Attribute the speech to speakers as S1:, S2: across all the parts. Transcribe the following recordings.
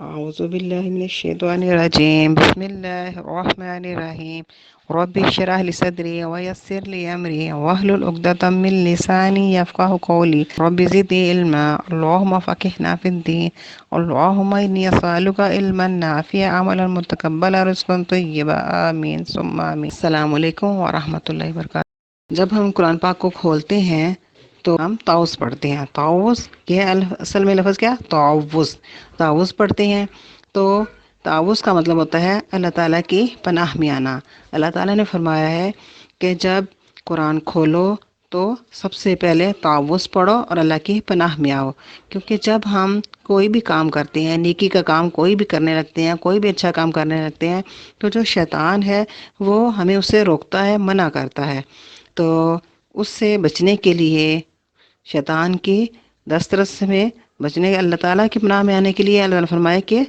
S1: أعوذ بالله من الشيطان الرجيم. بسم الله الرحمن الرحيم. رب اشرح لي صدري ويسر لي أمري واحلل عقدة من لساني يفقه قولي. رب زدني علما. اللهم فقهنا في الدين. اللهم إني أسألك علما نافعا عملا متقبلا رزقا طيبا آمين ثم آمين. السلام علیکم ورحمۃ اللہ وبرکاتہ. جب ہم قرآن پاک کو کھولتے ہیں تو ہم تعوذ پڑھتے ہیں. تعوذ یہ اصل میں لفظ کیا؟ تعوذ. تعوذ پڑھتے ہیں تو تعوذ کا مطلب ہوتا ہے اللہ تعالیٰ کی پناہ میں آنا. اللہ تعالیٰ نے فرمایا ہے کہ جب قرآن کھولو تو سب سے پہلے تعوذ پڑھو اور اللہ کی پناہ میں آؤ. کیونکہ جب ہم کوئی بھی کام کرتے ہیں، نیکی کا کام کوئی بھی کرنے لگتے ہیں، کوئی بھی اچھا کام کرنے لگتے ہیں، تو جو شیطان ہے وہ ہمیں اسے روکتا ہے، منع کرتا ہے. تو اس سے بچنے کے لیے، شیطان کی دسترس میں بچنے کے، اللہ تعالیٰ کی پناہ میں آنے کے لیے اللہ نے فرمایا کہ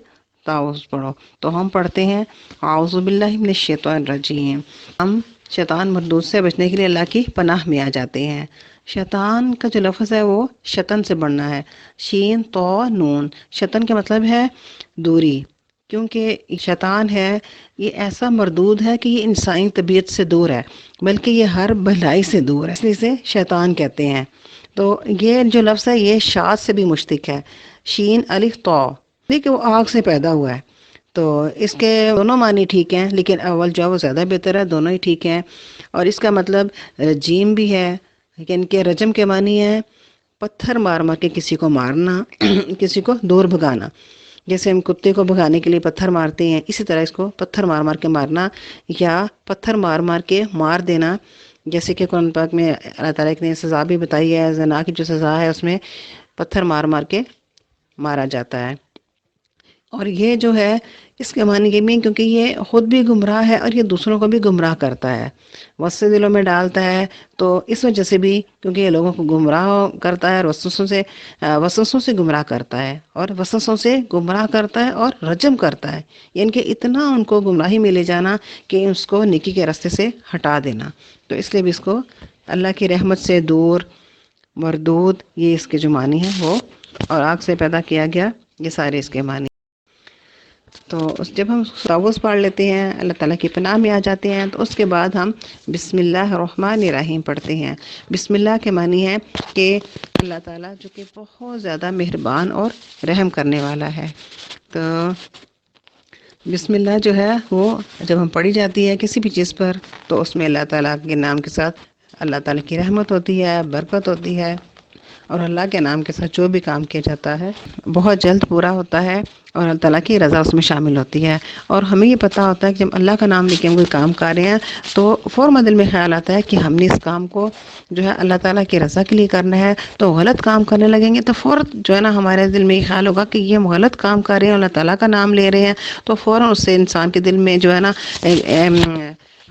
S1: تعوذ پڑھو. تو ہم پڑھتے ہیں اعوذ باللہ من الشیطان الرجیم. ہم شیطان مردود سے بچنے کے لیے اللہ کی پناہ میں آ جاتے ہیں. شیطان کا جو لفظ ہے وہ شطن سے بننا ہے، شین تو نون. شطن کا مطلب ہے دوری. کیونکہ شیطان ہے یہ ایسا مردود ہے کہ یہ انسانی طبیعت سے دور ہے، بلکہ یہ ہر بھلائی سے دور ہے، اس لیے اسے شیطان کہتے ہیں. تو یہ جو لفظ ہے یہ شاد سے بھی مشتق ہے، شین الف تو، کہ وہ آگ سے پیدا ہوا ہے. تو اس کے دونوں معنی ٹھیک ہیں، لیکن اول جو ہے وہ زیادہ بہتر ہے. دونوں ہی ٹھیک ہیں. اور اس کا مطلب رجیم بھی ہے، لیکن کہ رجم کے معنی ہے پتھر مار مار کے کسی کو مارنا، کسی کو دور بھگانا. جیسے ہم کتے کو بھگانے کے لیے پتھر مارتے ہیں، اسی طرح اس کو پتھر مار مار کے مارنا، یا پتھر مار مار کے مار دینا. جیسے کہ قرآن پاک میں اللہ تعالیٰ نے سزا بھی بتائی ہے، زنا کی جو سزا ہے اس میں پتھر مار مار کے مارا جاتا ہے. اور یہ جو ہے اس کے معنی یہ بھی، کیونکہ یہ خود بھی گمراہ ہے اور یہ دوسروں کو بھی گمراہ کرتا ہے، وسوسے دلوں میں ڈالتا ہے. تو اس وجہ سے بھی، کیونکہ یہ لوگوں کو گمراہ کرتا ہے اور وسوسوں سے گمراہ کرتا ہے، اور وسوسوں سے گمراہ کرتا ہے اور رجم کرتا ہے. یعنی کہ اتنا ان کو گمراہی میں لے جانا کہ اس کو نیکی کے راستے سے ہٹا دینا. تو اس لیے بھی اس کو اللہ کی رحمت سے دور، مردود، یہ اس کے جو معنی ہیں وہ، اور آگ سے پیدا کیا گیا، یہ سارے اس کے معنی. تو جب ہم تعوذ پڑھ لیتے ہیں، اللہ تعالیٰ کی پناہ میں آ جاتے ہیں، تو اس کے بعد ہم بسم اللہ الرحمن الرحیم پڑھتے ہیں. بسم اللہ کے معنی ہے کہ اللہ تعالیٰ جو کہ بہت زیادہ مہربان اور رحم کرنے والا ہے. تو بسم اللہ جو ہے وہ جب ہم پڑھی جاتی ہے کسی بھی چیز پر، تو اس میں اللہ تعالیٰ کے نام کے ساتھ اللہ تعالیٰ کی رحمت ہوتی ہے، برکت ہوتی ہے، اور اللہ کے نام کے ساتھ جو بھی کام کیا جاتا ہے بہت جلد پورا ہوتا ہے، اور اللہ تعالیٰ کی رضا اس میں شامل ہوتی ہے. اور ہمیں یہ پتہ ہوتا ہے کہ جب اللہ کا نام لے کے ہم کوئی کام کر رہے ہیں تو فوراً دل میں خیال آتا ہے کہ ہم نے اس کام کو جو ہے اللہ تعالیٰ کی رضا کے لیے کرنا ہے. تو غلط کام کرنے لگیں گے تو فوراً جو ہے نا ہمارے دل میں یہ خیال ہوگا کہ یہ ہم غلط کام کر رہے ہیں، اللہ تعالیٰ کا نام لے رہے ہیں. تو فوراً اس سے انسان کے دل میں جو ہے نا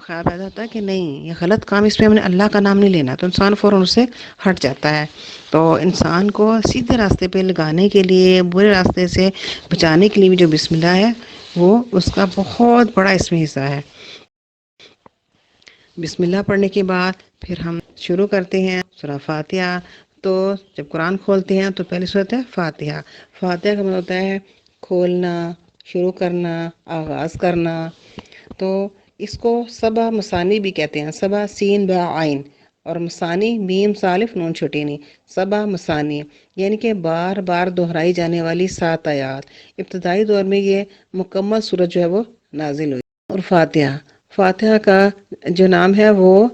S1: خیال پیدا ہوتا ہے کہ نہیں، یہ غلط کام، اس میں ہم نے اللہ کا نام نہیں لینا. تو انسان فوراً اس سے ہٹ جاتا ہے. تو انسان کو سیدھے راستے پہ لگانے کے لیے، برے راستے سے بچانے کے لیے بھی جو بسم اللہ ہے وہ اس کا بہت بڑا اس میں حصہ ہے. بسم اللہ پڑھنے کے بعد پھر ہم شروع کرتے ہیں سورہ فاتحہ. تو جب قرآن کھولتے ہیں تو پہلی سورت ہے فاتحہ. فاتحہ کا مطلب ہوتا ہے کھولنا، شروع کرنا، آغاز کرنا. تو اس کو سبع مثانی بھی کہتے ہیں، سبع سین با عین، اور مثانی میم صالف نون چھوٹی نہیں، سبع مثانی یعنی کہ بار بار دہرائی جانے والی 7 آیات. ابتدائی دور میں یہ مکمل سورت جو ہے وہ نازل ہوئی. اور فاتحہ کا جو نام ہے وہ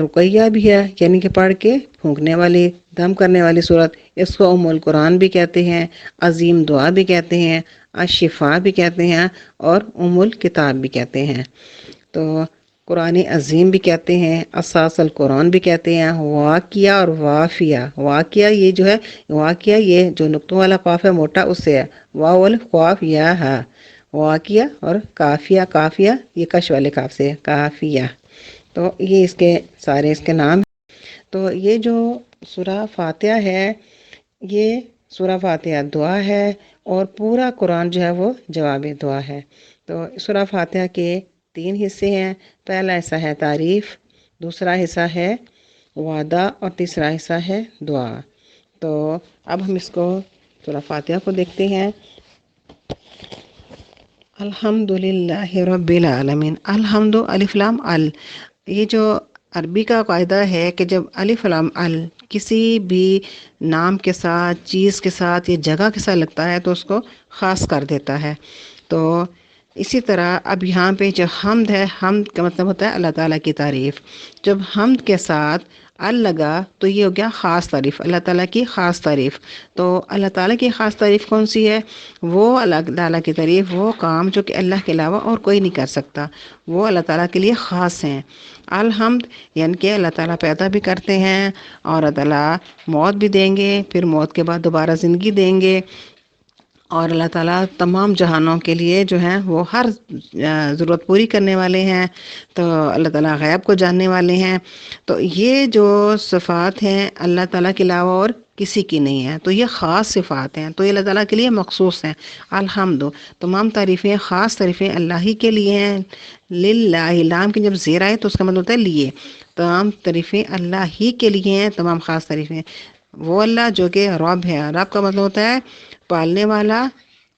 S1: رقیہ بھی ہے، یعنی کہ پڑھ کے پھونکنے والی، دم کرنے والی سورت. اس کو ام القرآن بھی کہتے ہیں، عظیم دعا بھی کہتے ہیں، الشفا بھی کہتے ہیں، اور ام الکتاب بھی کہتے ہیں. تو قرآن عظیم بھی کہتے ہیں، اساس القرآن بھی کہتے ہیں، واقعہ اور وافیہ. واقعہ یہ جو ہے، واقعہ یہ جو نقطوں والا قاف ہے موٹا، اس سے ہے واو القاف یا ہے واقعہ. اور کافیہ، کافیہ یہ کش والے کاف سے ہے، کافیہ. تو یہ اس کے سارے اس کے نام ہیں. تو یہ جو سورہ فاتحہ ہے، یہ سورہ فاتحہ دعا ہے، اور پورا قرآن جو ہے وہ جواب دعا ہے. تو سورہ فاتحہ کے 3 حصے ہیں. پہلا حصہ ہے تعریف، دوسرا حصہ ہے وعدہ، اور تیسرا حصہ ہے دعا. تو اب ہم اس کو سورہ فاتحہ کو دیکھتے ہیں. الحمد للہ رب العالمین. الحمد الف لام ال، یہ جو عربی کا قاعدہ ہے کہ جب الف لام ال کسی بھی نام کے ساتھ، چیز کے ساتھ یا جگہ کے ساتھ لگتا ہے تو اس کو خاص کر دیتا ہے. تو اسی طرح اب یہاں پہ جو حمد ہے، حمد کا مطلب ہوتا ہے اللہ تعالیٰ کی تعریف. جب حمد کے ساتھ ال لگا تو یہ ہو گیا خاص تعریف، اللہ تعالیٰ کی خاص تعریف. تو اللہ تعالیٰ کی خاص تعریف کون سی ہے؟ وہ اللہ تعالیٰ کی تعریف، وہ کام جو کہ اللہ کے علاوہ اور کوئی نہیں کر سکتا، وہ اللہ تعالیٰ کے لیے خاص ہیں. الحمد یعنی کہ اللہ تعالیٰ پیدا بھی کرتے ہیں اور اللہ تعالیٰ موت بھی دیں گے، پھر موت کے بعد دوبارہ زندگی دیں گے. اور اللہ تعالیٰ تمام جہانوں کے لیے جو ہیں وہ ہر ضرورت پوری کرنے والے ہیں. تو اللہ تعالیٰ غیب کو جاننے والے ہیں. تو یہ جو صفات ہیں اللہ تعالیٰ کے علاوہ اور کسی کی نہیں ہے، تو یہ خاص صفات ہیں، تو یہ اللہ تعالیٰ کے لیے مخصوص ہیں. الحمد، تمام تعریفیں، خاص تعریفیں اللہ ہی کے لیے ہیں. للہ، لام کی جب زیر آئے تو اس کا مطلب ہوتا ہے لیے. تمام تعریفیں اللہ ہی کے لیے ہیں، تمام خاص تعریفیں. وہ اللہ جو کہ رب ہے، رب کا مطلب ہوتا ہے پالنے والا،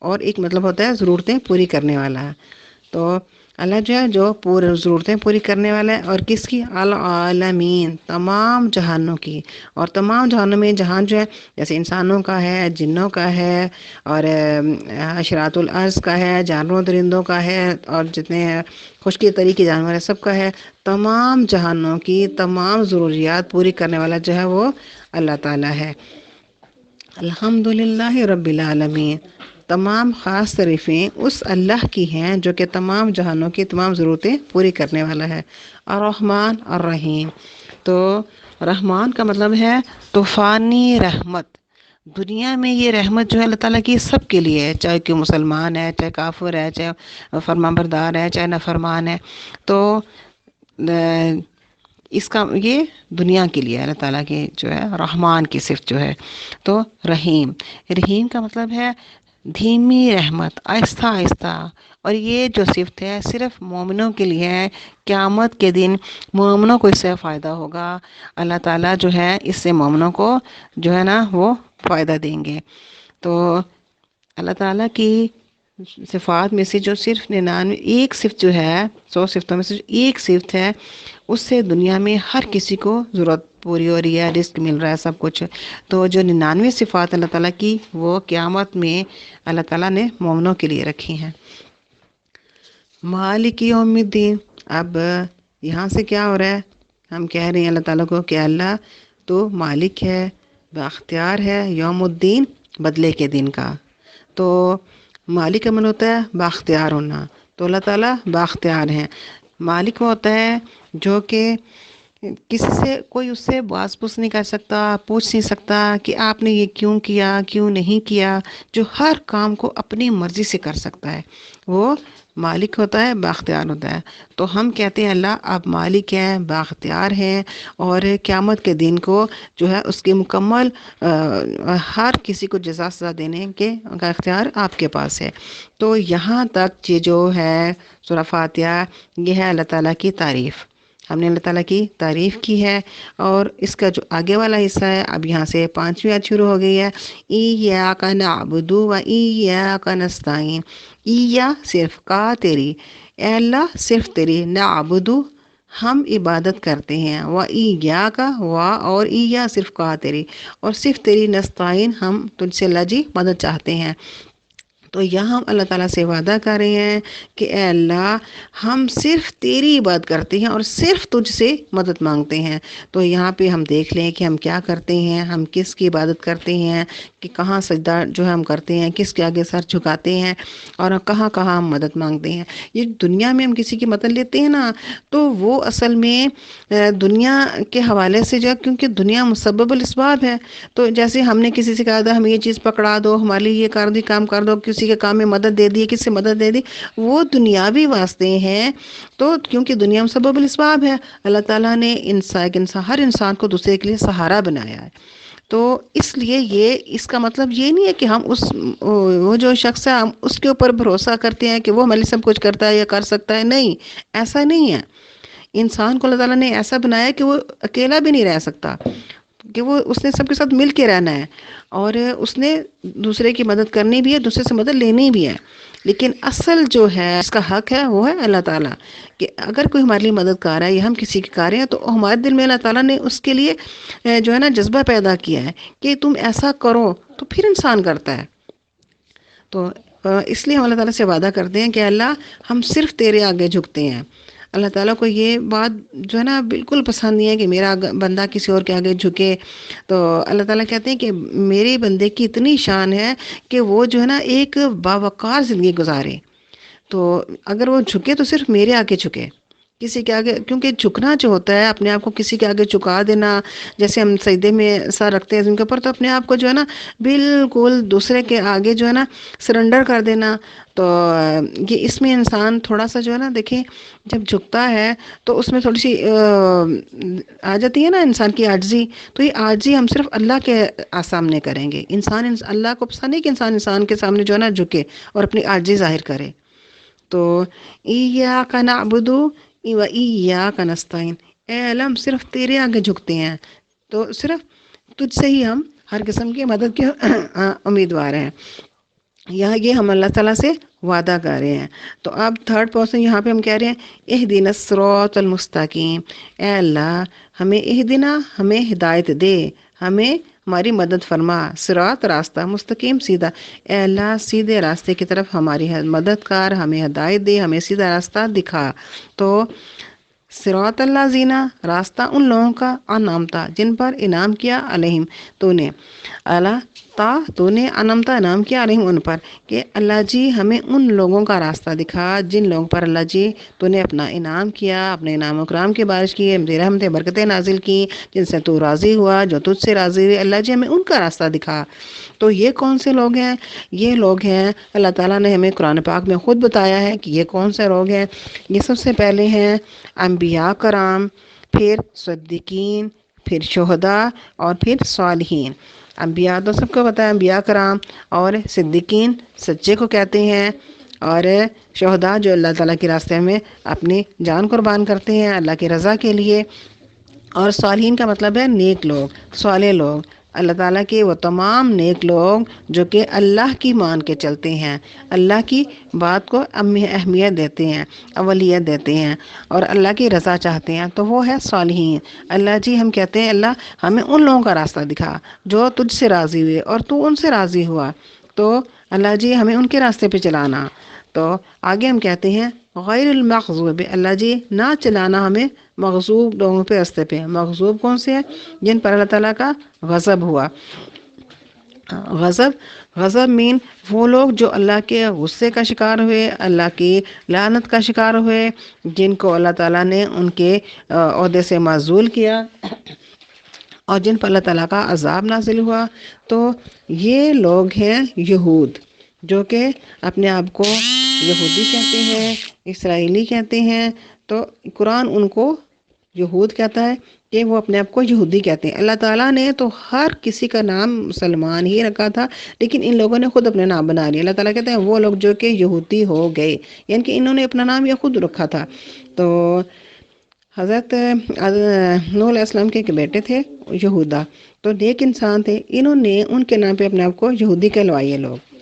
S1: اور ایک مطلب ہوتا ہے ضرورتیں پوری کرنے والا. تو اللہ جو ہے جو پورے ضرورتیں پوری کرنے والا ہے، اور کس کی؟ العالمین، تمام جہانوں کی. اور تمام جہانوں میں جہان جو ہے جیسے انسانوں کا ہے، جنوں کا ہے، اور حشرات الارض کا ہے، جانوروں درندوں کا ہے، اور جتنے خشکی طریقے جانور ہیں سب کا ہے. تمام جہانوں کی تمام ضروریات پوری کرنے والا جو ہے وہ اللہ تعالیٰ ہے. الحمد للہ رب العالمین، تمام خاص تعریفیں اس اللہ کی ہیں جو کہ تمام جہانوں کی تمام ضرورتیں پوری کرنے والا ہے. الرحمن الرحیم، تو رحمان کا مطلب ہے طوفانی رحمت. دنیا میں یہ رحمت جو ہے اللہ تعالیٰ کی سب کے لیے ہے، چاہے کہ مسلمان ہے، چاہے کافر ہے، چاہے فرمان بردار ہے، چاہے نافرمان ہے. تو اس کا یہ دنیا کے لیے اللہ تعالیٰ کی جو ہے رحمان کی صفت جو ہے. تو رحیم، رحیم کا مطلب ہے دھیمی رحمت، آہستہ آہستہ. اور یہ جو صفت ہے صرف مومنوں کے لیے ہے. قیامت کے دن مومنوں کو اس سے فائدہ ہوگا. اللہ تعالیٰ جو ہے اس سے مومنوں کو جو ہے نا وہ فائدہ دیں گے. تو اللہ تعالیٰ کی صفات میں سے جو صرف 99 ایک صفت جو ہے 100 صفتوں میں سے ایک صفت ہے، اس سے دنیا میں ہر کسی کو ضرورت پوری ہو رہی ہے، رزق مل رہا ہے، سب کچھ. تو جو 99 صفات اللہ تعالیٰ کی وہ قیامت میں اللہ تعالیٰ نے مومنوں کے لیے رکھی ہیں. مالک یوم الدین، اب یہاں سے کیا ہو رہا ہے؟ ہم کہہ رہے ہیں اللہ تعالیٰ کو کہ اللہ تو مالک ہے، بااختیار ہے، یوم الدین بدلے کے دن کا. تو مالک کا من ہوتا ہے بااختیار ہونا، تو اللہ تعالیٰ بااختیار ہیں. مالک وہ ہوتا ہے جو کہ کسی سے کوئی اس سے باز پوچھ نہیں کر سکتا، پوچھ نہیں سکتا کہ آپ نے یہ کیوں کیا، کیوں نہیں کیا. جو ہر کام کو اپنی مرضی سے کر سکتا ہے وہ مالک ہوتا ہے، بااختیار ہوتا ہے. تو ہم کہتے ہیں اللہ آپ مالک ہیں، بااختیار ہیں، اور قیامت کے دن کو جو ہے اس کے مکمل ہر کسی کو جزا سزا دینے کے کا اختیار آپ کے پاس ہے. تو یہاں تک یہ جو ہے سورہ فاتحہ، یہ ہے اللہ تعالیٰ کی تعریف. ہم نے اللہ تعالیٰ کی تعریف کی ہے. اور اس کا جو آگے والا حصہ ہے، اب یہاں سے 5ویں آیت شروع ہو گئی ہے. ایاک نعبد و ایاک نستعین، ایا صرف کا تیری، اے اللہ صرف تیری، نعبد ہم عبادت کرتے ہیں، و ایاک و اور ایا صرف کا تیری، اور صرف تیری، نستعین ہم تجھ سے اللہ جی مدد چاہتے ہیں. تو یہاں ہم اللہ تعالیٰ سے وعدہ کر رہے ہیں کہ اے اللہ ہم صرف تیری عبادت کرتے ہیں اور صرف تجھ سے مدد مانگتے ہیں. تو یہاں پہ ہم دیکھ لیں کہ ہم کیا کرتے ہیں، ہم کس کی عبادت کرتے ہیں، کہ کہاں سجدہ جو ہے ہم کرتے ہیں، کس کے آگے سر جھکاتے ہیں، اور کہاں کہاں ہم مدد مانگتے ہیں. یہ دنیا میں ہم کسی کی مدد لیتے ہیں نا، تو وہ اصل میں دنیا کے حوالے سے جو ہے، کیونکہ دنیا مسبب الاسباب ہے. تو جیسے ہم نے کسی سے کہا تھا ہمیں یہ چیز پکڑا دو، ہمارے لیے یہ کر دی، کام کر دو، کسی کے کام میں مدد دے دی، کس سے مدد دے دی، وہ دنیاوی واسطے ہیں. تو کیونکہ دنیا مسبب الاسباب ہے، اللہ تعالیٰ نے ہر انسان کو دوسرے کے لیے سہارا بنایا ہے. تو اس لیے اس کا مطلب یہ نہیں ہے کہ ہم وہ جو شخص ہے ہم اس کے اوپر بھروسہ کرتے ہیں کہ وہ ہمارے لیے سب کچھ کرتا ہے یا کر سکتا ہے. نہیں، ایسا نہیں ہے. انسان کو اللہ تعالیٰ نے ایسا بنایا کہ وہ اکیلا بھی نہیں رہ سکتا، کہ اس نے سب کے ساتھ مل کے رہنا ہے، اور اس نے دوسرے کی مدد کرنی بھی ہے، دوسرے سے مدد لینی بھی ہے. لیکن اصل جو ہے اس کا حق ہے وہ ہے اللہ تعالیٰ، کہ اگر کوئی ہمارے لیے مددگار ہے یا ہم کسی کے کار ہیں تو ہمارے دل میں اللہ تعالیٰ نے اس کے لیے جو ہے نا جذبہ پیدا کیا ہے کہ تم ایسا کرو، تو پھر انسان کرتا ہے۔ تو اس لیے ہم اللہ تعالیٰ سے وعدہ کرتے ہیں کہ اللہ ہم صرف تیرے آگے جھکتے ہیں۔ اللہ تعالیٰ کو یہ بات جو ہے نا بالکل پسند نہیں ہے کہ میرا بندہ کسی اور کے آگے جھکے۔ تو اللہ تعالیٰ کہتے ہیں کہ میرے بندے کی اتنی شان ہے کہ وہ جو ہے نا ایک باوقار زندگی گزارے، تو اگر وہ جھکے تو صرف میرے آگے جھکے، کسی کے آگے، کیونکہ جھکنا جو ہوتا ہے اپنے آپ کو کسی کے آگے جھکا دینا، جیسے ہم سجدے میں سر رکھتے ہیں زمین کے اوپر، تو اپنے آپ کو جو ہے نا بالکل دوسرے کے آگے جو ہے نا سرنڈر کر دینا۔ تو یہ اس میں انسان تھوڑا سا جو ہے نا دیکھیں جب جھکتا ہے تو اس میں تھوڑی سی آ جاتی ہے نا انسان کی عاجزی، تو یہ عاجزی ہم صرف اللہ کے سامنے کریں گے۔ انسان اللہ کو پسند نہیں کہ انسان کے سامنے جو ہے نا جھکے اور اپنی عاجزی ظاہر کرے۔ تو ایاک نعبد و ایاک نستعین، اے اللہ ہم صرف تیرے آگے جھکتے ہیں، تو صرف تجھ سے ہی ہم ہر قسم کی مدد کے امیدوار ہیں۔ یہاں یہ ہم اللہ تعالیٰ سے وعدہ کر رہے ہیں۔ تو اب تھرڈ پرسن یہاں پہ ہم کہہ رہے ہیں اہدنا الصراط المستقیم، اے اللہ ہمیں اہدنا، ہمیں ہدایت دے، ہمیں ہماری مدد فرما، صراط راستہ، مستقیم سیدھا، اے اللہ سیدھے راستے کی طرف ہماری مدد کر، ہمیں ہدایت دے، ہمیں سیدھا راستہ دکھا۔ تو صراط اللہ زینا، راستہ ان لوگوں کا انعامتا جن پر انعام کیا، علیہم تو نے، اللہ تو نے انعامتا انعام کیا، علیہم ان پر، کہ اللہ جی ہمیں ان لوگوں کا راستہ دکھا جن لوگوں پر اللہ جی تو نے اپنا انعام کیا، اپنے انعام و کرام کی بارش کی، رحمت برکتیں نازل کی، جن سے تو راضی ہوا، جو تجھ سے راضی ہوئے، اللہ جی ہمیں ان کا راستہ دکھا۔ تو یہ کون سے لوگ ہیں؟ یہ لوگ ہیں، اللہ تعالیٰ نے ہمیں قرآن پاک میں خود بتایا ہے کہ یہ کون سے لوگ ہیں۔ یہ سب سے پہلے ہیں انبیاء کرام، پھر صدیقین، پھر شہداء، اور پھر صالحین۔ انبیاء تو سب کو پتہ ہے، انبیاء کرام، اور صدیقین سچے کو کہتے ہیں، اور شہداء جو اللہ تعالیٰ کے راستے میں اپنی جان قربان کرتے ہیں اللہ کی رضا کے لیے، اور صالحین کا مطلب ہے نیک لوگ، صالح لوگ، اللہ تعالیٰ کے وہ تمام نیک لوگ جو کہ اللہ کی مان کے چلتے ہیں، اللہ کی بات کو اہمیت دیتے ہیں، اولیت دیتے ہیں، اور اللہ کی رضا چاہتے ہیں، تو وہ ہے صالحین۔ اللہ جی ہم کہتے ہیں اللہ ہمیں ان لوگوں کا راستہ دکھا جو تجھ سے راضی ہوئے اور تو ان سے راضی ہوا، تو اللہ جی ہمیں ان کے راستے پہ چلانا۔ تو آگے ہم کہتے ہیں غیر المغضوب، اللہ جی نہ چلانا ہمیں مغضوب لوگوں پہ راستے پہ۔ مغضوب کون سے ہیں؟ جن پر اللہ تعالیٰ کا غضب ہوا۔ غضب مین وہ لوگ جو اللہ کے غصے کا شکار ہوئے، اللہ کی لعنت کا شکار ہوئے، جن کو اللہ تعالیٰ نے ان کے عہدے سے معزول کیا، اور جن پر اللہ تعالیٰ کا عذاب نازل ہوا۔ تو یہ لوگ ہیں یہود، جو کہ اپنے آپ کو یہودی کہتے ہیں، اسرائیلی کہتے ہیں۔ تو قرآن ان کو یہود کہتا ہے کہ وہ اپنے آپ کو یہودی کہتے ہیں۔ اللہ تعالیٰ نے تو ہر کسی کا نام مسلمان ہی رکھا تھا، لیکن ان لوگوں نے خود اپنے نام بنا لیے۔ اللہ تعالیٰ کہتے ہیں وہ لوگ جو کہ یہودی ہو گئے، یعنی کہ انہوں نے اپنا نام یہ خود رکھا تھا۔ تو حضرت نوح علیہ السلام کے ایک بیٹے تھے یہودا، تو نیک انسان تھے، انہوں نے ان کے نام پہ اپنے آپ کو یہودی کہلوائے لوگ۔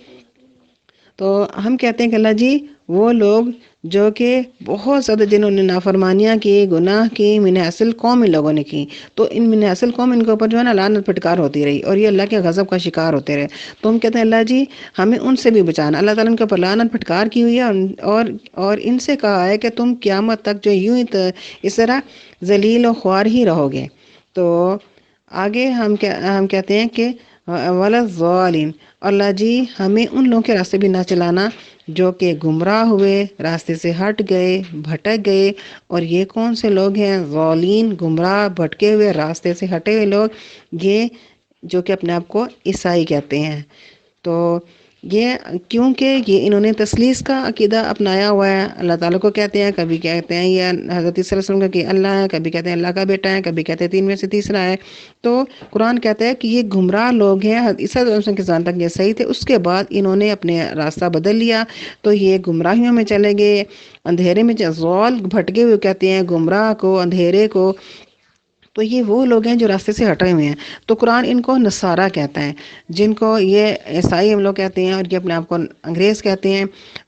S1: تو ہم کہتے ہیں کہ اللہ جی وہ لوگ جو کہ بہت زیادہ جنہوں نے نافرمانیاں کی، گناہ کی، من اصل قوم ان لوگوں نے کی، تو ان من اصل قوم ان کے اوپر جو ہے نا لعنت پھٹکار ہوتی رہی، اور یہ اللہ کے غضب کا شکار ہوتے رہے۔ تو ہم کہتے ہیں اللہ جی ہمیں ان سے بھی بچانا۔ اللہ تعالیٰ نے ان کے اوپر لعنت پھٹکار کی ہوئی ہے، اور ان سے کہا ہے کہ تم قیامت تک جو یوں ہی اس طرح ذلیل و خوار ہی رہو گے۔ تو آگے ہم کہتے ہیں کہ ولا الضالین، اللہ جی ہمیں ان لوگوں کے راستے بھی نہ چلانا جو کہ گمراہ ہوئے، راستے سے ہٹ گئے، بھٹک گئے۔ اور یہ کون سے لوگ ہیں؟ ضالین، گمراہ، بھٹکے ہوئے، راستے سے ہٹے ہوئے لوگ، یہ جو کہ اپنے آپ کو عیسائی کہتے ہیں۔ تو یہ کیونکہ یہ انہوں نے تثلیث کا عقیدہ اپنایا ہوا ہے، اللہ تعالیٰ کو کہتے ہیں، کبھی کہتے ہیں یہ حضرت عیسیٰ علیہ السلام کا کہ اللہ ہے، کبھی کہتے ہیں اللہ کا بیٹا ہے، کبھی کہتے ہیں تین میں سے تیسرا ہے۔ تو قرآن کہتا ہے کہ یہ گمراہ لوگ ہیں۔ عیسیٰ علیہ السلام کے زمانے تک یہ صحیح تھے، اس کے بعد انہوں نے اپنے راستہ بدل لیا، تو یہ گمراہیوں میں چلے گئے، اندھیرے میں ضال، بھٹکے ہوئے کہتے ہیں گمراہ کو، اندھیرے کو۔ تو یہ وہ لوگ ہیں جو راستے سے ہٹے ہوئے ہیں۔ تو قرآن ان کو نصارہ کہتا ہے، جن کو یہ عیسائی ہم لوگ کہتے ہیں، اور یہ اپنے آپ کو انگریز کہتے ہیں۔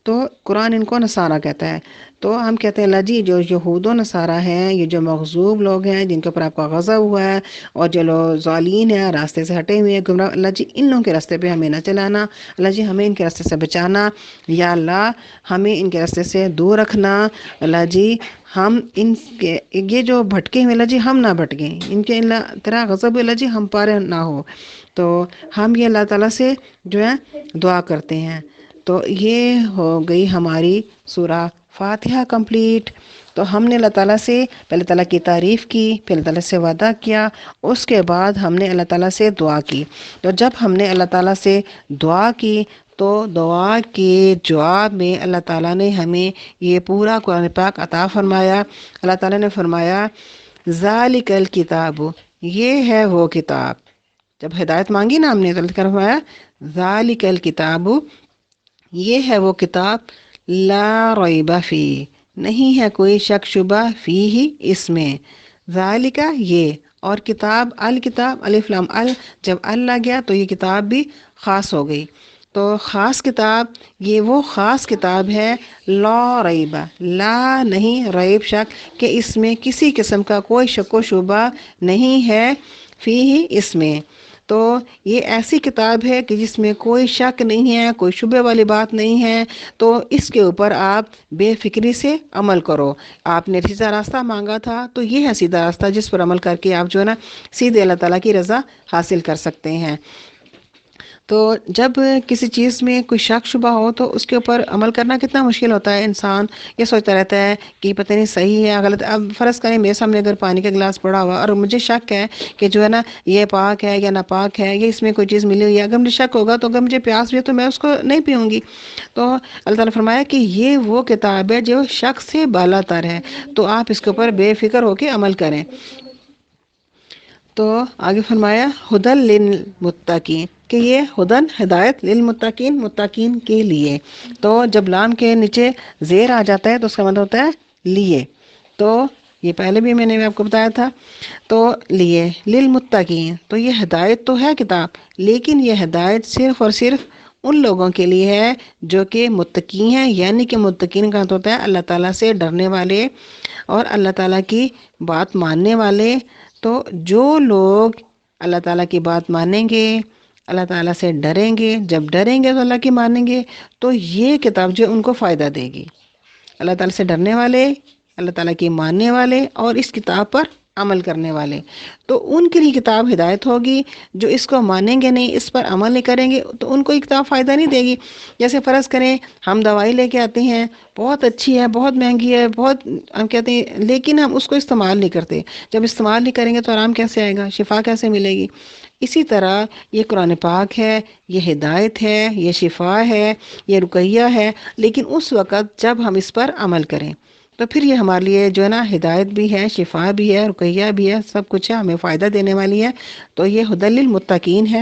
S1: تو قرآن ان کو نصارہ کہتا ہے. تو ہم کہتے ہیں اللہ جی جو یہود و نصارہ ہیں، یہ جو مغضوب لوگ ہیں جن کے اوپر آپ کا غضب ہوا ہے، اور جو لوگ ضالین ہیں، راستے سے ہٹے ہوئے ہیں، گمراہ، اللہ جی ان لوگوں کے راستے پہ ہمیں نہ چلانا. اللہ جی ہمیں ان کے راستے سے بچانا. یا اللہ ہمیں ان کے راستے سے دور رکھنا. اللہ جی ہم ان کے یہ جو بھٹکے ہوئے، اللہ جی ہم نہ بھٹکیں، ان کے اللہ تیرا غضب اللہ جی ہم پر نہ ہو. تو ہم یہ اللہ تعالیٰ سے جو ہے دعا کرتے ہیں. تو یہ ہو گئی ہماری سورہ فاتحہ کمپلیٹ. تو ہم نے اللہ تعالیٰ سے پہلے تعالیٰ کی تعریف کی، پھر اللہ تعالیٰ سے وعدہ کیا، اس کے بعد ہم نے اللہ تعالیٰ سے دعا کی. تو جب ہم نے اللہ تعالیٰ سے دعا کی تو دعا کے جواب میں اللہ تعالیٰ نے ہمیں یہ پورا قرآن پاک عطا فرمایا. اللہ تعالیٰ نے فرمایا ذالک الکتاب، یہ ہے وہ کتاب. جب ہدایت مانگی نا ہم نے تو اللہ تعالیٰ نے فرمایا ذالک الکتاب، یہ ہے وہ کتاب، لا ریب فی، نہیں ہے کوئی شک شبہ، فی ہی اس میں، ذالک یہ، اور کتاب، الکتاب، الف لام ال، جب ال لگ گیا تو یہ کتاب بھی خاص ہو گئی. تو خاص کتاب، یہ وہ خاص کتاب ہے، لا ریب، لا نہیں، ریب شک، کہ اس میں کسی قسم کا کوئی شک و شبہ نہیں ہے، فی ہی اس میں. تو یہ ایسی کتاب ہے کہ جس میں کوئی شک نہیں ہے، کوئی شبہ والی بات نہیں ہے. تو اس کے اوپر آپ بے فکری سے عمل کرو. آپ نے سیدھا راستہ مانگا تھا تو یہ ہے سیدھا راستہ جس پر عمل کر کے آپ جو ہے نا سیدھے اللہ تعالیٰ کی رضا حاصل کر سکتے ہیں. تو جب کسی چیز میں کوئی شک شبہ ہو تو اس کے اوپر عمل کرنا کتنا مشکل ہوتا ہے. انسان یہ سوچتا رہتا ہے کہ پتہ نہیں صحیح ہے غلط. اب فرض کریں میرے سامنے اگر پانی کا گلاس پڑا ہوا اور مجھے شک ہے کہ جو ہے نا یہ پاک ہے یا ناپاک ہے، یا اس میں کوئی چیز ملی ہوئی ہے، اگر مجھے شک ہوگا تو اگر مجھے پیاس بھی ہے تو میں اس کو نہیں پیوں گی. تو اللہ تعالیٰ نے فرمایا کہ یہ وہ کتاب ہے جو شک سے بالا تر ہے، تو آپ اس کے اوپر بے فکر ہو کے عمل کریں. تو آگے فرمایا ہدل للمتقین، کہ یہ ہدن ہدایت، للمتقین متقین کے لیے. تو جب لام کے نیچے زیر آ جاتا ہے تو اس کا مطلب ہوتا ہے لیے. تو یہ پہلے بھی میں نے آپ کو بتایا تھا. تو لیے، للمتقین، تو یہ ہدایت تو ہے کتاب، لیکن یہ ہدایت صرف اور صرف ان لوگوں کے لیے ہے جو کہ متقی ہیں. یعنی کہ متقین کا ہوتا ہے اللہ تعالیٰ سے ڈرنے والے اور اللہ تعالیٰ کی بات ماننے والے. تو جو لوگ اللہ تعالیٰ کی بات مانیں گے، اللہ تعالیٰ سے ڈریں گے، جب ڈریں گے تو اللہ کی مانیں گے، تو یہ کتاب جو ان کو فائدہ دے گی. اللہ تعالیٰ سے ڈرنے والے، اللہ تعالیٰ کی ماننے والے اور اس کتاب پر عمل کرنے والے، تو ان کے لیے کتاب ہدایت ہوگی. جو اس کو مانیں گے نہیں، اس پر عمل نہیں کریں گے، تو ان کو یہ کتاب فائدہ نہیں دے گی. جیسے فرض کریں ہم دوائی لے کے آتے ہیں، بہت اچھی ہے، بہت مہنگی ہے، بہت ہم کہتے ہیں، لیکن ہم اس کو استعمال نہیں کرتے. جب استعمال نہیں کریں گے تو آرام کیسے آئے گا، شفا کیسے ملے گی؟ اسی طرح یہ قرآن پاک ہے، یہ ہدایت ہے، یہ شفا ہے، یہ رقیہ ہے، لیکن اس وقت جب ہم اس پر عمل کریں تو پھر یہ ہمارے لیے جو ہے نا ہدایت بھی ہے، شفا بھی ہے، رقیہ بھی ہے، سب کچھ ہے، ہمیں فائدہ دینے والی ہے. تو یہ ہدی للمتقین ہے.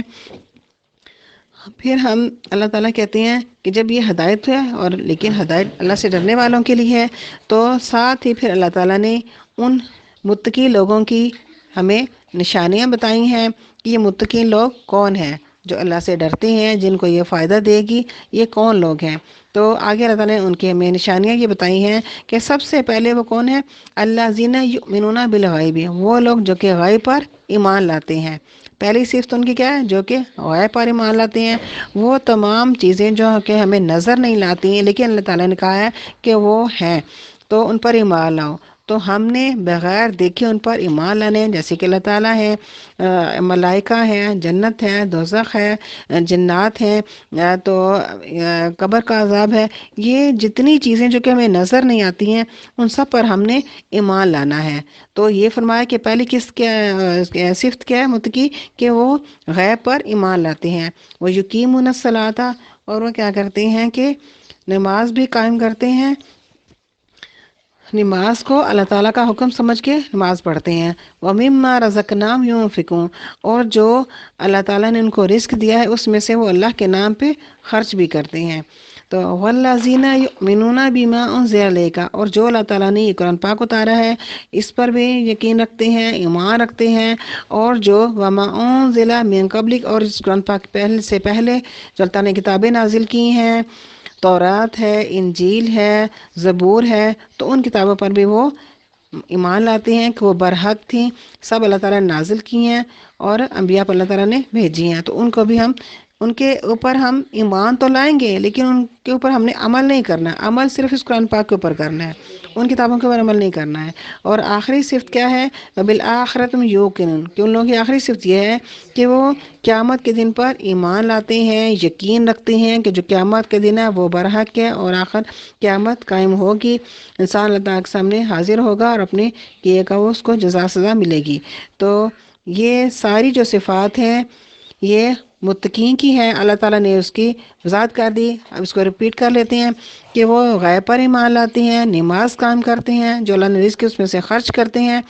S1: پھر ہم اللہ تعالیٰ کہتے ہیں کہ جب یہ ہدایت ہے اور لیکن ہدایت اللہ سے ڈرنے والوں کے لیے ہے، تو ساتھ ہی پھر اللہ تعالیٰ نے ان متقی لوگوں کی ہمیں نشانیاں بتائی ہیں کہ یہ متقی لوگ کون ہیں، جو اللہ سے ڈرتے ہیں، جن کو یہ فائدہ دے گی، یہ کون لوگ ہیں. تو آگے اللہ تعالیٰ نے ان کے ہمیں نشانیاں یہ بتائی ہیں کہ سب سے پہلے وہ کون ہے، الذین یؤمنون بالغیب، وہ لوگ جو کہ غیب پر ایمان لاتے ہیں. پہلی صفت ان کی کیا ہے؟ جو کہ غیب پر ایمان لاتے ہیں. وہ تمام چیزیں جو کہ ہمیں نظر نہیں لاتی ہیں لیکن اللہ تعالیٰ نے کہا ہے کہ وہ ہیں، تو ان پر ایمان لاؤ. تو ہم نے بغیر دیکھے ان پر ایمان لانے، جیسے کہ اللہ تعالیٰ ہے، ملائکہ ہیں، جنت ہے، دوزخ ہے، جنات ہیں، تو قبر کا عذاب ہے. یہ جتنی چیزیں جو کہ ہمیں نظر نہیں آتی ہیں ان سب پر ہم نے ایمان لانا ہے. تو یہ فرمایا کہ پہلی صفت کیا ہے متقی، کہ وہ غیب پر ایمان لاتے ہیں. وہ یقیمون الصلاۃ، اور وہ کیا کرتے ہیں کہ نماز بھی قائم کرتے ہیں. نماز کو اللہ تعالیٰ کا حکم سمجھ کے نماز پڑھتے ہیں. وَمِمَّا رَزَقْنَاهُمْ يُنْفِقُونَ، اور جو اللہ تعالیٰ نے ان کو رزق دیا ہے اس میں سے وہ اللہ کے نام پہ خرچ بھی کرتے ہیں. تو وَالَّذِينَ يُؤْمِنُونَ بِمَا أُنزِلَ إِلَيْكَ، اور جو اللہ تعالیٰ نے یہ قرآن پاک اتارا ہے اس پر بھی یقین رکھتے ہیں، ایمان رکھتے ہیں. اور جو وَمَا أُنزِلَ مِن قَبْلِكَ، اور اس قرآن پاک سے پہلے جو اللہ تعالیٰ نے کتابیں نازل کی ہیں تورات ہے، انجیل ہے، زبور ہے، تو ان کتابوں پر بھی وہ ایمان لاتے ہیں کہ وہ برحق تھیں، سب اللہ تعالیٰ نے نازل کی ہیں اور انبیاء پر اللہ تعالیٰ نے بھیجی ہیں، تو ان کو بھی ہم ان کے اوپر ہم ایمان تو لائیں گے، لیکن ان کے اوپر ہم نے عمل نہیں کرنا ہے، عمل صرف اس قرآن پاک کے اوپر کرنا ہے، ان کتابوں کے اوپر عمل نہیں کرنا ہے۔ اور آخری صفت کیا ہے؟ بالآخرت میں یوقنون، کہ ان لوگوں کی آخری صفت یہ ہے کہ وہ قیامت کے دن پر ایمان لاتے ہیں، یقین رکھتے ہیں کہ جو قیامت کے دن ہے وہ برحق ہے، اور آخر قیامت قائم ہوگی، انسان اللہ تعالیٰ کے سامنے حاضر ہوگا اور اپنے کیے کا اس کو جزا سزا ملے گی۔ تو یہ ساری جو صفات ہیں یہ متقین کی ہے، اللہ تعالیٰ نے اس کی وضاحت کر دی۔ اب اس کو ریپیٹ کر لیتے ہیں کہ وہ غیب پر ایمان لاتے ہیں، نماز قائم کرتے ہیں، جو اللہ نے رزق ہے اس میں سے خرچ کرتے ہیں،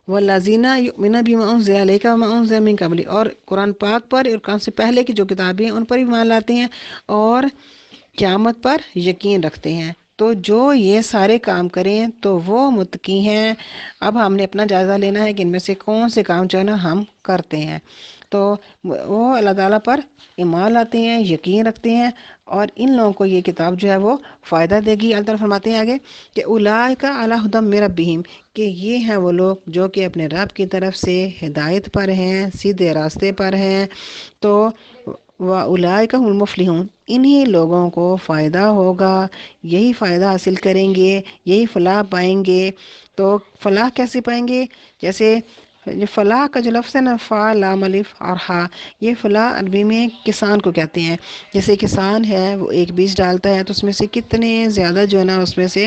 S1: والذین یؤمنون بما انزل الیک وما انزل من قبل، اور قرآن پاک پر اور قرآن سے پہلے کی جو کتابیں ہیں ان پر ایمان لاتے ہیں، اور قیامت پر یقین رکھتے ہیں۔ تو جو یہ سارے کام کریں تو وہ متقی ہیں۔ اب ہم نے اپنا جائزہ لینا ہے کہ ان میں سے کون سے کام جو ہے نا ہم کرتے ہیں۔ تو وہ اللہ تعالیٰ پر ایمان لاتے ہیں، یقین رکھتے ہیں، اور ان لوگوں کو یہ کتاب جو ہے وہ فائدہ دے گی۔ اللہ تعالیٰ فرماتے ہیں آگے کہ اولئک علی ھدی من ربہم، کہ یہ ہیں وہ لوگ جو کہ اپنے رب کی طرف سے ہدایت پر ہیں، سیدھے راستے پر ہیں۔ تو وَأُولَٰئِکَ هُمُ الْمُفْلِحُونَ، انہی لوگوں کو فائدہ ہوگا، یہی فائدہ حاصل کریں گے، یہی فلاح پائیں گے۔ تو فلاح کیسے پائیں گے؟ جیسے یہ فلاح کا جو لفظ ہے نا، فا لام الف اور ہا، یہ فلاح عربی میں کسان کو کہتے ہیں۔ جیسے کسان ہے وہ ایک بیج ڈالتا ہے تو اس میں سے کتنے زیادہ جو ہے نا اس میں سے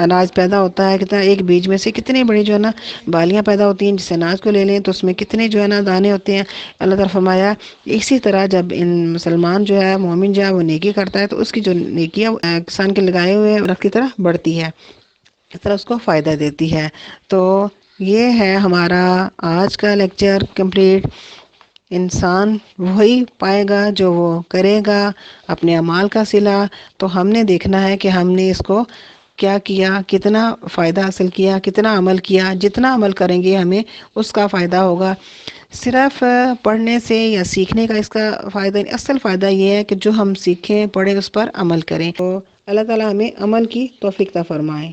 S1: اناج پیدا ہوتا ہے، کتنا ایک بیج میں سے کتنے بڑی جو ہے نا بالیاں پیدا ہوتی ہیں، جس اناج کو لے لیں تو اس میں کتنے جو ہے نا دانے ہوتے ہیں۔ اللہ تعالیٰ فرمایا اسی طرح جب ان مسلمان جو ہے، مومن جو ہے وہ نیکی کرتا ہے تو اس کی جو نیکی ہے کسان کے لگائے ہوئے درخت کی طرح بڑھتی ہے، اس طرح اس کو فائدہ دیتی ہے۔ تو یہ ہے ہمارا آج کا لیکچر کمپلیٹ۔ انسان وہی پائے گا جو وہ کرے گا اپنے اعمال کا صلہ۔ تو ہم نے دیکھنا ہے کہ ہم نے اس کو کیا کیا، کتنا فائدہ حاصل کیا، کتنا عمل کیا۔ جتنا عمل کریں گے ہمیں اس کا فائدہ ہوگا۔ صرف پڑھنے سے یا سیکھنے کا اس کا فائدہ نہیں، اصل فائدہ یہ ہے کہ جو ہم سیکھیں، پڑھیں، اس پر عمل کریں۔ تو اللہ تعالیٰ ہمیں عمل کی توفیق عطا فرمائے۔